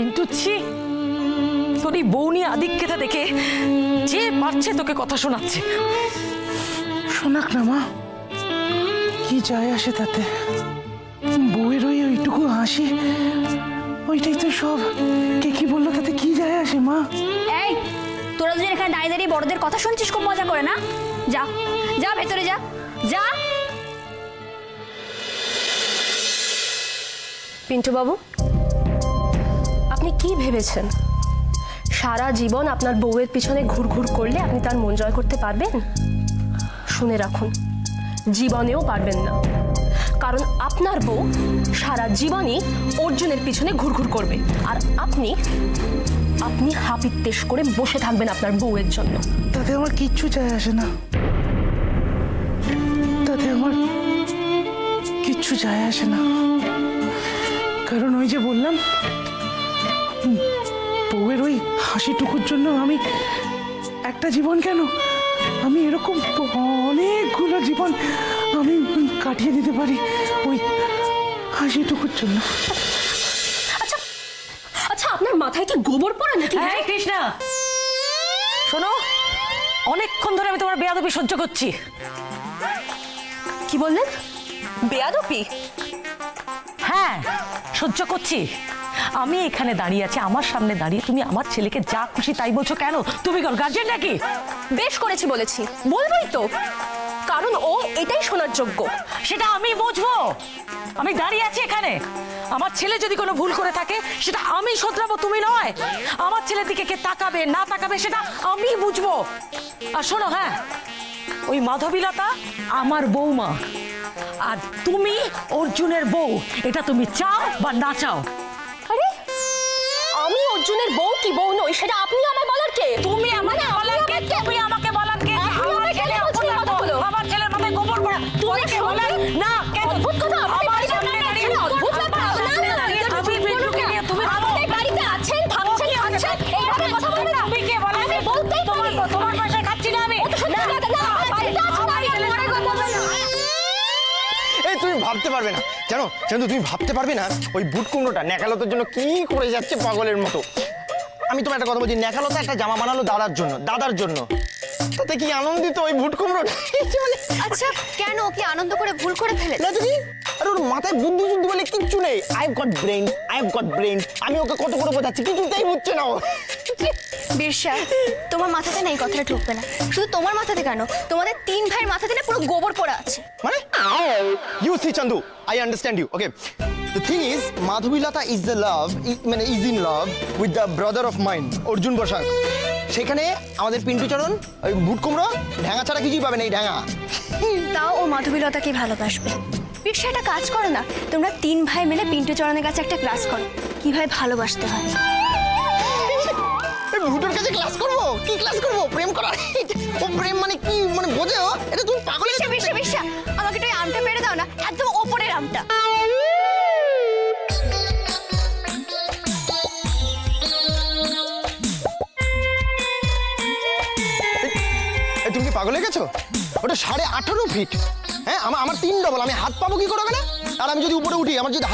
পিন্টু ছি, তোর এই বউ নিয়ে আদিক্ষেতা দেখে যে পারছে তোকে কথা শোনাচ্ছে। শোনাক না মা, কি যায় আসে তাতে? বউয়ের ওইটুকু হাসি, ওইটাই তো সব। কে কি বললো তাতে কি যায় আসে মা? এই তোরা দুজন এখানে দাঁড়িয়ে দাঁড়িয়ে বড়দের কথা শুনছিস, খুব মজা করে না? যা যা ভেতরে যা যা। পিন্টু বাবু, আপনি কি ভেবেছেন সারা জীবন আপনার বউয়ের পিছনে ঘুরঘুর করলে আপনি তার মন জয় করতে পারবেন? শুনে রাখুন, জীবনেও পারবেন না। কারণ আপনার বউ সারা জীবনই অর্জুনের পিছনে ঘুরঘুর করবে, আর আপনি আপনি হাপিত্তেশ করে বসে থাকবেন আপনার বউয়ের জন্য। তাতে আমার কিচ্ছু যায় আসে না, তাতে আমার কিচ্ছু যায় আসে না। কারণ ওই যে বললাম, বউয়ের ওই হাসিটুকুর জন্য আমি একটা জীবন কেন, আমি এরকম অনেকগুলো জীবন আমি কাটিয়ে দিতে পারি ওই হাসিটুকুর জন্য। আচ্ছা আচ্ছা, আপনার মাথায় কি গোবর পড়ে নাকি? হ্যাঁ কৃষ্ণা, শোনো, অনেকক্ষণ ধরে আমি তোমার বেয়াদবি সহ্য করছি। কি বললেন? বেয়াদবি? হ্যাঁ, সহ্য করছি। আমি এখানে দাঁড়িয়ে আছি, আমার সামনে দাঁড়িয়ে তুমি আমার ছেলেকে যা খুশি তাই বলছো কেন? তুমি কোন গার্জেন নাকি? বেশ করেছি বলেছি, বলবোই তো, কারণ ও এটাই শোনার যোগ্য। সেটা আমি বুঝবো। আমি দাঁড়িয়ে আছি এখানে, আমার ছেলে যদি কোনো ভুল করে থাকে সেটা আমি শোধরাবো, তুমি নয়। আমার ছেলের দিকে কে তাকাবে না তাকাবে সেটা আমি বুঝবো। আর শোনো, হ্যাঁ, ওই মাধবীলতা আমার বৌমা, আর তুমি অর্জুনের বউ। এটা তুমি চাও বা না চাও। আরে আমি অর্জুনের বউ কি বউ নই সেটা আপনি আমায় বলার কে? তুমি আমাকে বলার কে? তুমি আমাকে বলার কে? আমার ছেলে আমার ছেলের মাথায় গোবর পড়া, তুমি কে বলার? না, কেন? অদ্ভুত কথা। আমার সামনে দাঁড়িয়ে অদ্ভুত ব্যাপার। আমি বিট্টুকে নিয়ে তুমি আমাদের বাড়িতে আছেন, থাকছেন, খাচ্ছেন, এইভাবে কথা বলবেন না। তুমি কে বলার? আমি বলতেই পারি। তোমার বাসায় খাচ্ছি না আমি। না না, বাড়িতে আছেন, আমি পরে কথা বলবো। এই তুমি ভাবতে পারবে না, জানো চন্দু, তুমি ভাবতে পারবে না ওই বুট কুমড়োটা ন্যাকালতার জন্য কি করে যাচ্ছে পাগলের মতো। আমি তোমার একটা কথা বলছি, ন্যাকালতা একটা জামা বানালো দাদার জন্য, তাতে কি আনন্দিত ওই বুট কুমড়োটা। আচ্ছা কেন, ও কি আনন্দ করে ভুল করে ফেলে? না যদি, আর ওর মাথায় বুদ্ধি শুদ্ধি বলে কিচ্ছু নেই। I have got brain. আমি ওকে কত করে বোঝাচ্ছি, কিছুতেই বুঝছে না ও। বিরসা, তোমার মাথাতে না এই কথাটা ঢুকবে না। শুধু তোমার মাথাতে কেন, তোমাদের তিন ভাইয়ের মাথাতে না পুরো গোবর পড়া আছে। মানে you see Chandu, I understand you, okay. The thing is, Madhubilata is in love with the brother of mine, Arjun Bosang. সেখানে আমাদের পিন্টু চরণ ওই বুট কুমড়ো ঢ্যাঙা ছাড়া কিছুই পাবে না, এই ঢ্যাঙা। তাও ও মাধবীলতাকে ভালোবাসবে। বিরসা, একটা কাজ করো না, তোমরা তিন ভাই মিলে পিন্টু চরণের কাছে একটা ক্লাস করো, কিভাবে ভালোবাসতে হয়। ভুটোর কাছে ক্লাস করবো? কি ক্লাস করবো? প্রেম করা? ও প্রেম মানে কি মানে বোঝে ও? এটা তুমি পাগল। বিরসা, আমাকে একটু আমটা পেড়ে দাও না, একদম ওপরের আমটা। তুমি কি পাগল হয়ে গেছো? ওটা 18.5 ফিট। হ্যাঁ, আমার 3 ডবল। আমি হাত পাবো কি করে ওখানে? আর আমি যদি উপরে উঠি, আমার যদি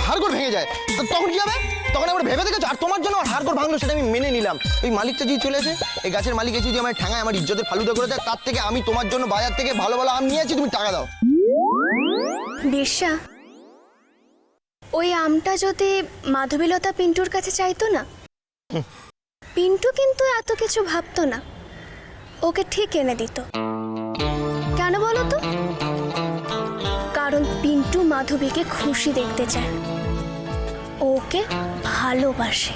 হাড়গোড় ভেঙে যায়, তখন কি হবে? তখন আমরা ভেবে দেখেছো? আর তোমার জন্য আমার হাড়গোড় ভাঙলো, সেটা আমি মেনে নিলাম। ওই মালিকটা যদি চলে আসে, এই গাছের মালিক এসে যদি আমার ঠ্যাঙায় আমার ইজ্জতের ফালুদা করে দেয়, তার থেকে আমি তোমার জন্য বাজার থেকে ভালো ভালো আম নিয়েছি, তুমি টাকা দাও। বিরসা, ওই আমটা যদি মাধবীলতা পিন্টুর কাছে চাইতো না, পিন্টু কিন্তু এত কিছু ভাবতো না, ওকে ঠিক এনে দিত। কেন বলো তো? কারণ পিন্টু মাধবীকে খুশি দেখতে চায়, ওকে ভালোবাসে।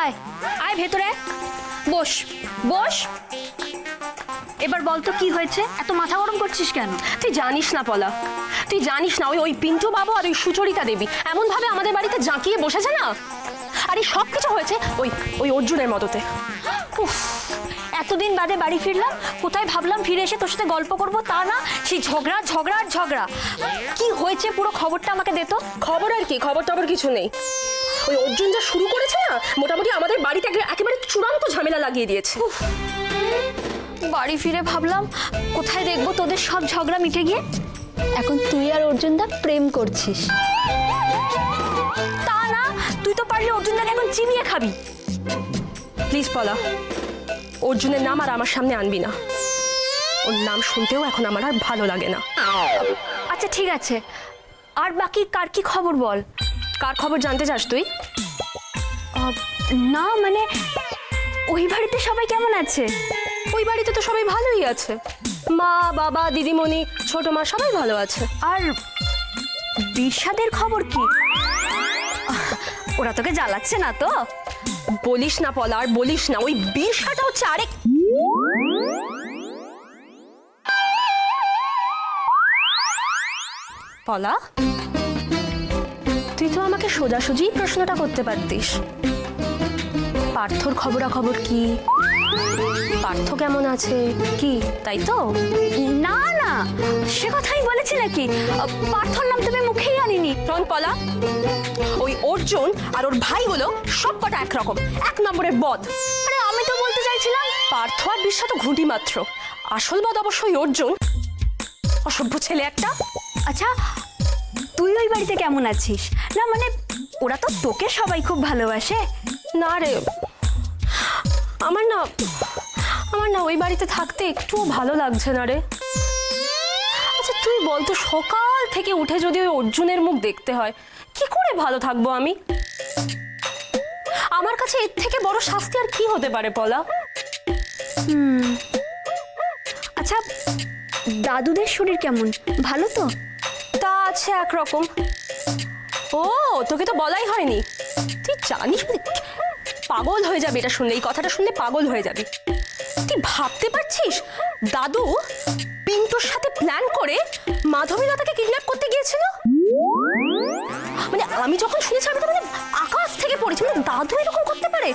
আয় আয় ভেতরে, বস বস। এবার বলতো কি হয়েছে, এত মাথা গরম করছিস কেন? তুই জানিস না পলা, তুই জানিস না ওই পিন্টু বাবু আর ওই সুচরিতা দেবী এমন ভাবে আমাদের বাড়িতে জাঁকিয়ে বসেছে না, আর এই সব কিছু হয়েছে ওই অর্জুনের মদতে। উফ, এতদিন বাদে বাড়ি ফিরলাম, কোথায় ভাবলাম ফিরে এসে তোর সাথে গল্প করব, তা না সেই ঝগড়া ঝগড়া আর ঝগড়া। কি হয়েছে পুরো খবরটা আমাকে দে তো। খবর আর কি, খবর টবর কিছু নেই। ওই অর্জুন যা শুরু করেছে না, মোটামুটি আমাদের বাড়িতে একেবারে চূড়ান্ত ঝামেলা লাগিয়ে দিয়েছে। বাড়ি ফিরে ভাবলাম কোথায় দেখবো তোদের সব ঝগড়া মিটে গিয়ে, এখন তুই আর অর্জুনদা প্রেম করছিস। তা না, তুই তো পারলে অর্জুনদাকে এখন চিবিয়ে খাবি। প্লিজ পলা, অর্জুনের নাম আর আমার সামনে আনবি না। ওর নাম শুনতেও এখন আমার আর ভালো লাগে না। আচ্ছা ঠিক আছে, আর বাকি কার কি খবর বল। কার খবর জানতে চাস তুই? না মানে ওই বাড়িতে সবাই কেমন আছে? ওই বাড়িতে তো সবাই ভালোই আছে, মা বাবা দিদিমণি ছোট মা সবাই ভালো আছে। আর বিশাদের খবর কি? ওরা তোকে জ্বালাচ্ছে না তো? বলিস না পলা, আর বলিস না। ওই বিষাটা হচ্ছে আরেক। পলা, তুই তো আমাকে সোজাসুজি প্রশ্নটা করতে পারতিস। পার্থর খবরাখবর কি, পার্থ কেমন আছে কি, তাই তো? না না, সে কথাই বলেছি নাকি? পার্থর নাম তুমি মুখেই আনিনি। শোন পলা, ওই অর্জুন আর ওর ভাইগুলো সব কটা একরকম, এক নম্বরের বদ। আরে আমি তো বলতে চাইছিলাম পার্থ আর বিশ্ব তো ঘুঁটি মাত্র, আসল বদ অবশ্যই অর্জুন, অসভ্য ছেলে একটা। আচ্ছা তুই ওই বাড়িতে কেমন আছিস? না মানে ওরা তো তোকে সবাই খুব ভালোবাসে। না রে, আমার না ওই বাড়িতে থাকতে একটুও ভালো লাগছে না রে। আচ্ছা তুই বল তো, সকাল থেকে উঠে যদি ওই অর্জুনের মুখ দেখতে হয়, কি করে ভালো থাকবো আমি? আমার কাছে এর থেকে বড় শাস্তি আর কি হতে পারে পলা? আচ্ছা দাদুদের শরীর কেমন, ভালো তো? তা আছে একরকম। ও তোকে তো বলাই হয়নি, তুই জানিস পাগল হয়ে যাবে এটা শুনলে, এই কথাটা শুনলে পাগল হয়ে যাবি। তুই ভাবতে পারছিস দাদু পিন্টুর সাথে প্ল্যান করে মাধবীলতাকে কিডন্যাপ করতে গিয়েছিল? মানে আমি যখন শুনেছি আমি তো মানে আকাশ থেকে পড়েছি, মানে দাদু এরকম করতে পারে?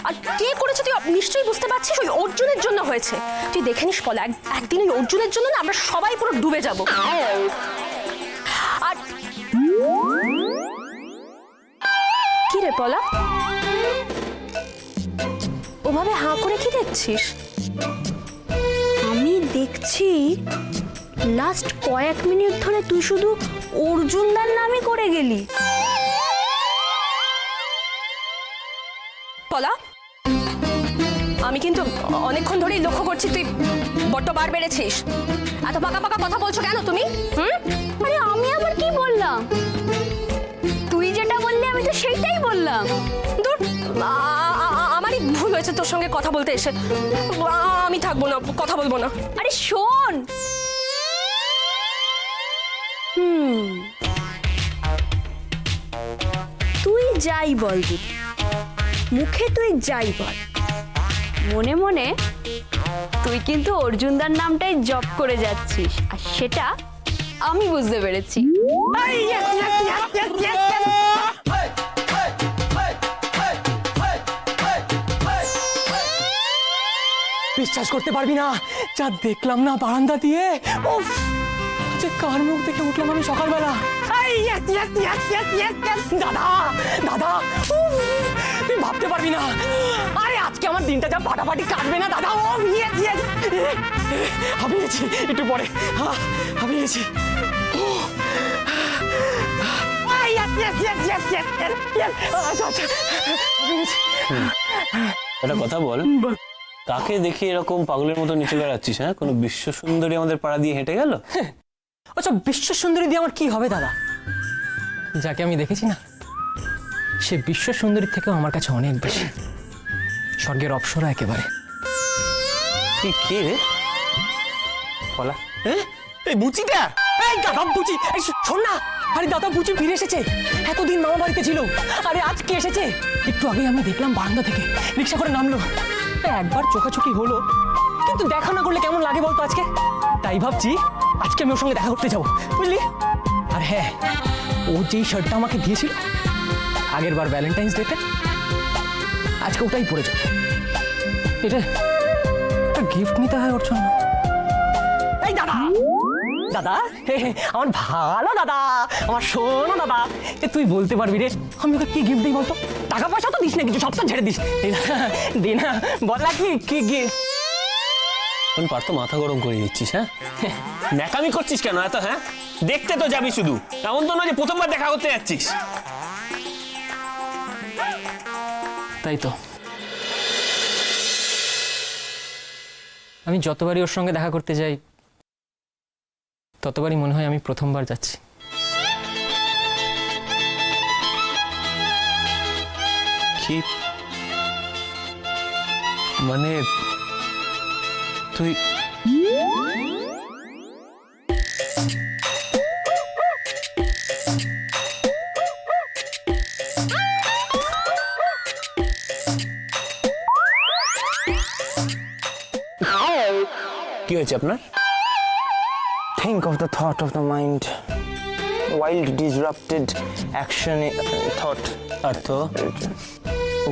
আর কে করেছে তুই নিশ্চয়ই বুঝতে পারছিস, ওই অর্জুনের জন্য হয়েছে। তুই দেখে নিস পলা, একদিন ওই অর্জুনের জন্য না আমরা সবাই পুরো ডুবে যাব। আর কি রে পলা, ওভাবে হাঁ করে কি দেখছিস? আমি দেখছি লাস্ট কয়েক মিনিট ধরে তুই শুধু অর্জুনদার নামই করে গেলি। পলা, আমি কিন্তু অনেকক্ষণ ধরেই লক্ষ্য করছি তুই বড্ড বার বেড়েছিস। এত পাকা পাকা কথা বলছো কেন তুমি? আরে আমি আবার কি বললাম? তুই যেটা বললি আমি তো সেইটাই বললাম। দূর, আমারই ভুল হয়েছে তোর সঙ্গে কথা বলতে এসে। আমি থাকবো না, কথা বলবো না। আরে শোন, তুই যাই বল দিদি, মুখে তুই যাই বল, মনে মনে তুই কিন্তু অর্জুনদার নামটাই জপ করে যাচ্ছিস, আর সেটা আমি বুঝতে পেরেছি। বিশ্বাস করতে পারবি না, যা দেখলাম না বারান্দা দিয়ে, উফ, যে কার মুখ দেখে উঠলাম আমি সকালবেলা। দাদা দাদা, উফ, তুই ভাবতে পারবি না, আরে আজকে আমার দিনটা যা ফাটাফাটি কাটবে না দাদা। ও হাবিয়েছি একটু পরে, হাবিয়েছি। একটা কথা বল, কাকে দেখে এরকম পাগলের মতো নিচে বেড়াচ্ছিস? হ্যাঁ, কোনো বিশ্ব সুন্দরী আমাদের পাড়া দিয়ে হেঁটে গেল? আচ্ছা বিশ্ব সুন্দরী দিয়ে আমার কি হবে দাদা? যাকে আমি দেখেছি না, সে বিশ্ব সুন্দরী থেকেও আমার কাছে অনেক বেশি, স্বর্গের অপ্সরা একেবারে। তুই কে রে বলা? এই বুচিটা, এই দাদা বুচি, এই শোন না, আরে দাদা বুচি ফিরে এসেছে, এতদিন মামা বাড়িতে ছিল, আরে আজ কে এসেছে? একটু আগে আমি দেখলাম বারান্দা থেকে রিক্সা করে নামলো, একবার চোখাচোখি হলো, কিন্তু দেখা না করলে কেমন লাগে বলতো আজকে? তাই ভাবছি আজকে আমি ওর সঙ্গে দেখা করতে যাবো, বুঝলি? আর হ্যাঁ, ও যেই শার্টটা আমাকে দিয়েছিল আগের বার ভ্যালেন্টাইন্স ডেতে, আজকে ওটাই পরে যাবো। এটা একটা গিফট নিতে হয় ওর জন্য। এই দাদা, দাদা আমার ভালো দাদা, আমার শোনো দাদা, তুই বলতে পারবি রে আমি ওকে কি গিফট দিই বলতো? টাকা পয়সা তো দিস না, কিছু সব তো ঝেড়ে দিস। দি না, বল না কি গিফট? আমি পারতো মাথা গরম করে দিচ্ছিস, হ্যাঁ? ন্যাকামি করছিস কেন এত, হ্যাঁ? দেখতে তো যাবি শুধু, এমন তো না যে প্রথমবার দেখা করতে যাচ্ছিস। তাই তো, আমি যতবারই ওর সঙ্গে দেখা করতে যাই ততবারই মনে হয় আমি প্রথমবার যাচ্ছি। কি মানে তুই কি হয়েছে আপনার? Think of the thought of the mind. Wild, disrupted action, thought. অর্থ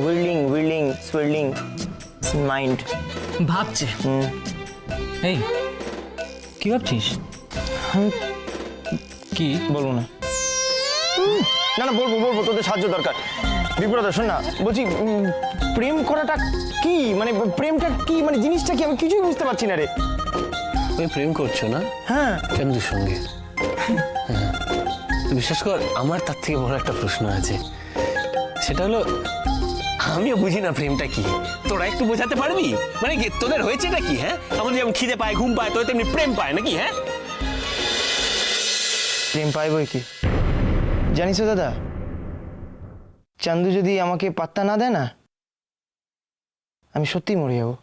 Whirling, swirling, mind. ভাবছে। এই কি ভাবছিস? কি বলবো না। না না বলবো, তোদের সাহায্য দরকার। বিপ্রদা শোন না, বলছি প্রেম করাটা কি, মানে প্রেমটা কি, মানে জিনিসটা কি, আমি কিছুই বুঝতে পারছি না রে। তুমি প্রেম করছো না? হ্যাঁ। চন্দুর সঙ্গে? হ্যাঁ। বিশেষ কর আমার তার থেকে বড় একটা প্রশ্ন আছে, সেটা হলো আমিও বুঝি না প্রেমটা কি, তোরা একটু বোঝাতে পারবি? মানে কি তোদের হয়েছে নাকি? হ্যাঁ, আমাদের যেমন খিদে পায়, ঘুম পায়, তোদের তেমনি প্রেম পায় নাকি? হ্যাঁ, প্রেম পাই বই কি জানিস দাদা, চান্দু যদি আমাকে পাত্তা না দেয় না, আমি সত্যি মরে যাবো।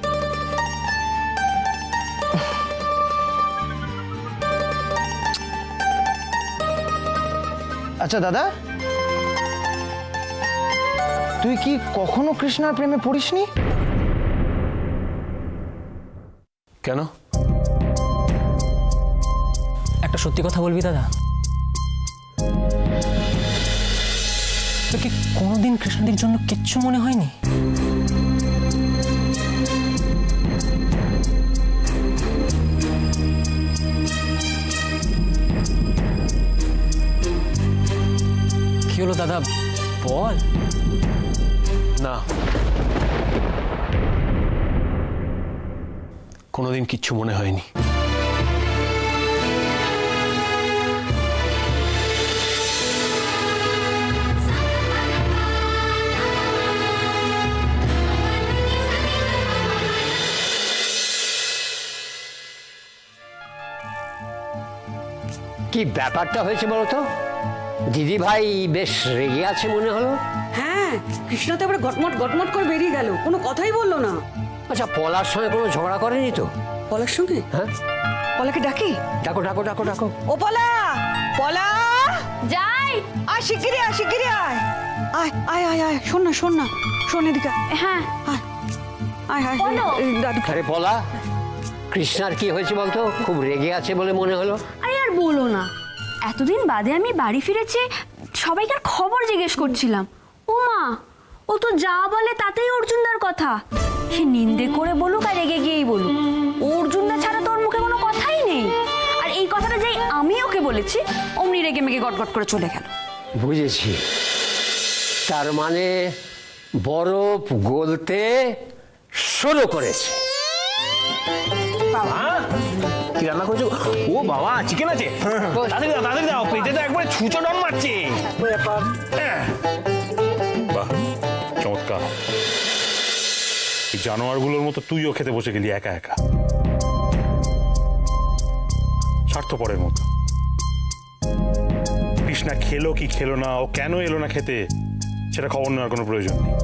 আচ্ছা দাদা, তুই কি কখনো কৃষ্ণার প্রেমে পড়িসনি? কেন? একটা সত্যি কথা বলবি দাদা, তোর কি কোনোদিন কৃষ্ণাদির জন্য কিচ্ছু মনে হয়নি? কি হলো দাদা, বল। না, কোনোদিন কিচ্ছু মনে হয়নি। কি ব্যাপারটা হয়েছে বলো তো? দিদি ভাই বেশ রেগে আছে মনে হলো। হ্যাঁ, কৃষ্ণা তো এবার গটমট করে বেরিয়ে গেল, কোনো কথাই বললো না। আচ্ছা, পলার সঙ্গে কোনো ঝগড়া করেনি তো? পলার সঙ্গে? হ্যাঁ, পলাকে ডাকি? ডাকো ডাকো ডাকো ডাকো। ও পলা, পলা যাই। আয়, শিগগিরি আয়, শিগগিরি আয়। আয় আয় আয় আয়, শোন না, শোন এদিকে হ্যাঁ, আয়। আয় আয় বলো। দাদু। আরে পলা, কৃষ্ণার কি হয়েছে বলতো? খুব রেগে আছে বলে মনে হলো। আরে আর বলো না, এতদিন বাদে আমি বাড়ি ফিরেছি, সবাইকার খবর জিজ্ঞেস করছিলাম। ও মা, ও তো যা বলে তাতেই অর্জুনদার কথা। সে নিন্দে করে বলুক আর রেগে গিয়েই বলুক, অর্জুনদা ছাড়া তোর মুখে কোনো কথাই নেই। আর এই কথাটা যেই আমি ওকে বলেছি, অমনি রেগে মেগে গটগট করে চলে গেল। বুঝেছি, তার মানে বরফ গলতে শুরু করেছে। কি রান্না করেছো? ও বাবা, চিকেন আছে? তাড়াতাড়ি দাও, পেটে তো একবারে ছুঁচো ডন মারছে। বাহ, চমৎকার। এই জানোয়ারগুলোর মতো তুইও খেতে বসে গেলি একা একা, স্বার্থপরের মতো। কৃষ্ণা খেলো কি খেলো না, ও কেন এলো না খেতে, সেটা খবর নেওয়ার কোনো প্রয়োজন নেই।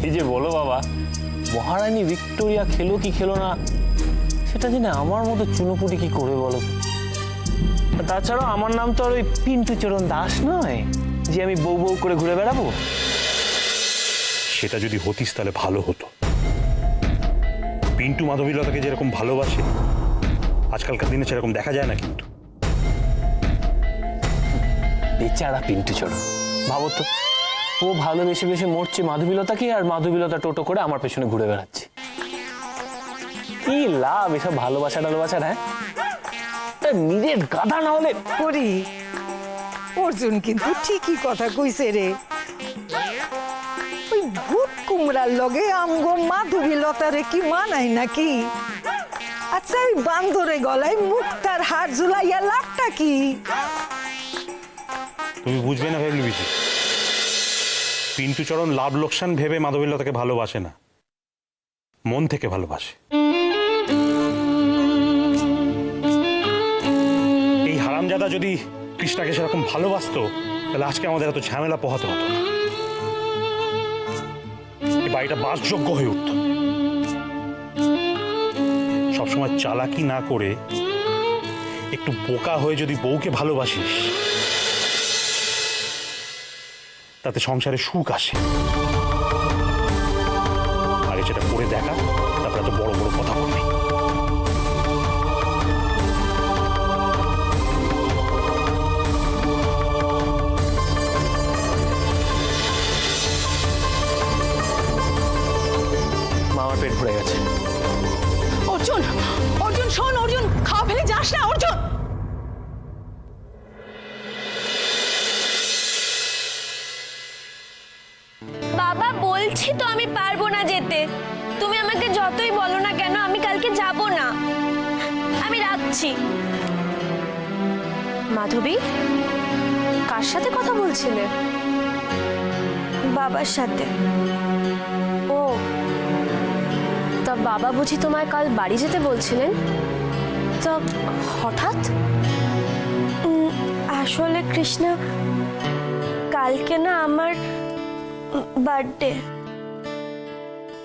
কি যে বলো বাবা, মহারানী ভিক্টোরিয়া খেলো কি খেলো না সেটা জেনে আমার মতো চুনোপুটি কি করে বলো? তাছাড়াও আমার নাম তো আর ওই পিন্টু চরণ দাস নয় যে আমি বউ বউ করে ঘুরে বেড়াবো। সেটা যদি হতিস তাহলে ভালো হতো। পিন্টু মাধবীলতাকে যেরকম ভালোবাসে, আজকালকার দিনে সেরকম দেখা যায় না। কিন্তু বেচারা পিন্টু চরণ, ভাবো তো, ও ভালোবেসে বেশি মরছে মাধবীলতাকে, আর মাধবীলতা টোটো করে আমার পেছনে ঘুরে বেড়াচ্ছে। কি লাভ এসব ভালোবাসা টালোবাসার? হ্যাঁ, নিজের গাধা না হলে করি অর্জুন কিন্তু ঠিকই কথা কইছে রে। ওই ভূত কুমড়ার লগে আমগো মাধবী লতারে কি মানাই নাকি? আচ্ছা ওই বান্দরে গলায় মুক্তার হার ঝুলাইয়া লাভটা কি? তুমি বুঝবে না ভেবলি বিজি, পিন্টুচরণ লাভ লোকসান ভেবে মাধবীলতাকে ভালোবাসে না, মন থেকে ভালোবাসে। এই হারামজাদা যদি কৃষ্ণাকে সেরকম ভালোবাসতো তাহলে আজকে আমাদের এত ঝামেলা পোহাতে হতো না, এই বাড়িটা বাসযোগ্য হয়ে উঠত। সবসময় চালাকি না করে একটু বোকা হয়ে যদি বউকে ভালোবাসিস তাতে সংসারে সুখ আসে। আগে সেটা করে দেখা, তারপরে এত বড় বড় কথা বলবি। আমার পেট ভরে গেছে। অর্জুন, অর্জুন শোন, অর্জুন খাওয়া ফেলে যাস না অর্জুন। বাবা বলছি তো আমি পারবো না যেতে। তুমি আমাকে যতই বলো না কেন আমি কালকে যাব না। আমি রাখছি। মাধবী, কার সাথে কথা বলছিলে? বাবার সাথে। ও, তা বাবা বুঝি তোমায় কাল বাড়ি যেতে বলছিলেন? তা হঠাৎ? আসলে কৃষ্ণা, কালকে না আমার বার্থডে,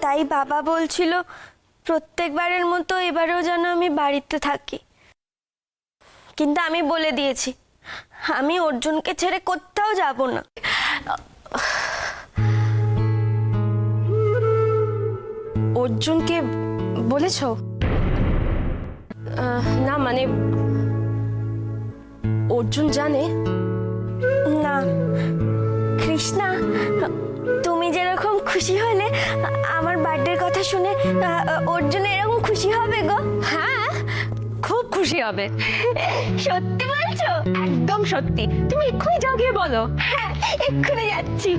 তাই বাবা বলছিল প্রত্যেকবারের মতো এবারেও যেন আমি বাড়িতে থাকি। কিন্তু আমি বলে দিয়েছি আমি অর্জুনকে ছেড়ে কোথাও যাব না। অর্জুনকে বলেছো? না মানে অর্জুন জানে? না কৃষ্ণা, তুমি যেরকম খুশি হলে আমার বার্থডের কথা শুনে অর্জুন এরকম খুশি হবে গো। হ্যাঁ, খুব খুশি হবে। সত্যি বলছো? একদম সত্যি। তুমি এক্ষুনি যাও, গিয়ে বলো। হ্যাঁ, এক্ষুনি যাচ্ছি।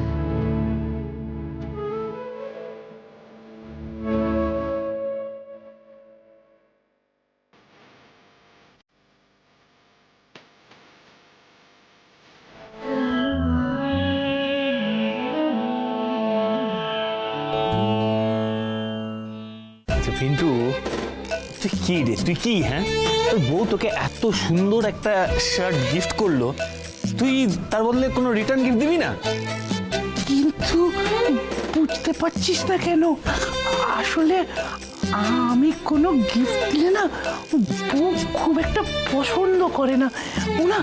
আচ্ছা পিন্টু, তুই কি রে, তুই কি? হ্যাঁ, তোর বউ তোকে এত সুন্দর একটা শার্ট গিফট করলো, তুই তার বদলে কোনো রিটার্ন গিফট দিবি না? কিন্তু বুঝতে পারছিস না কেন? আসলে আমি কোনো গিফট দিলে না বউ খুব একটা পছন্দ করে না। ওনা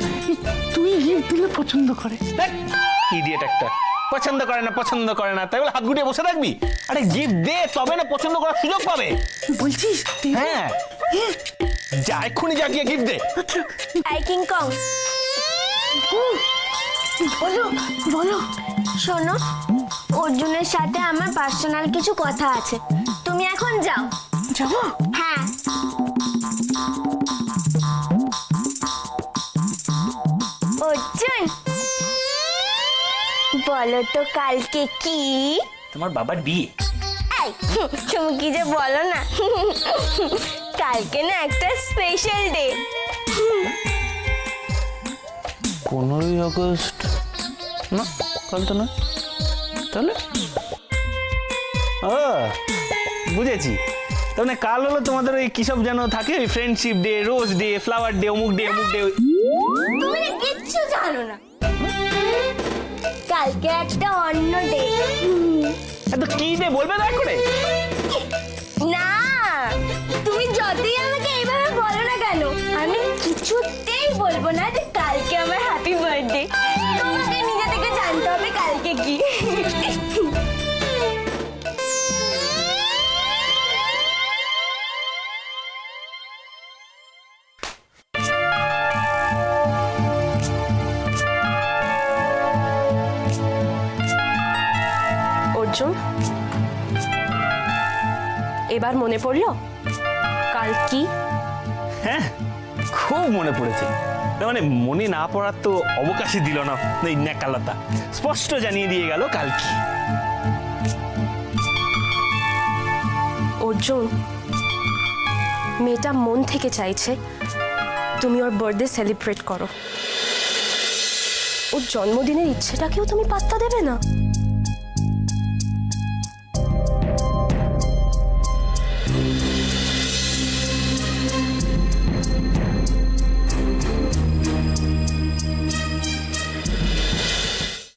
তুই গিফট দিলে পছন্দ করে। ইডিয়েট একটা, পছন্দ করে না পছন্দ করে না তাই বলে হাত গুটিয়ে বসে থাকবি? আরে গিফট দে, তবে না পছন্দ করার সুযোগ পাবে। বলছিস? হ্যাঁ, যা এক্ষুনি যা গিয়ে gift they. I King Kong, বলো বলো। শোনো, অর্জুনের সাথে আমার পার্সোনাল কিছু কথা আছে, তুমি এখন যাও। যাবো? হ্যাঁ। অর্জুন, বলো তো কালকে কি? তোমার বাবার বিয়ে। এই, তুমি কি যে বলো না। কালকে না একটা স্পেশাল ডে। 15ই আগস্ট না, কাল তো না। তাহলে ও বুঝেছি, তার মানে কাল হলো তোমাদের ওই কিসব যেন থাকে, ওই friendship day, rose day, flower day, অমুক ডে অমুক ডে। তুমি না কিচ্ছু জানো না, কালকে একটা অন্য ডে। তো কি ডে বলবে দয়া করে? না, তুমি যতই আমাকে এইভাবে বলো না কেন, আমি কিছুতেই বলবো না যে কালকে আমার হ্যাপি বার্থডে। তোমাকে নিজে থেকে জানতে হবে কালকে কি। অর্জুন, এবার মনে পড়লো কাল কি? হ্যাঁ, খুব মনে পড়েছে। না মানে মনে না পড়ার তো অবকাশই দিল না এই ন্যাকালতা। স্পষ্ট জানিয়ে দিয়ে গেল কাল কি। অর্জুন, মেয়েটা মন থেকে চাইছে তুমি ওর বার্থডে সেলিব্রেট করো। ওর জন্মদিনের ইচ্ছেটাকেও তুমি পাত্তা দেবে না?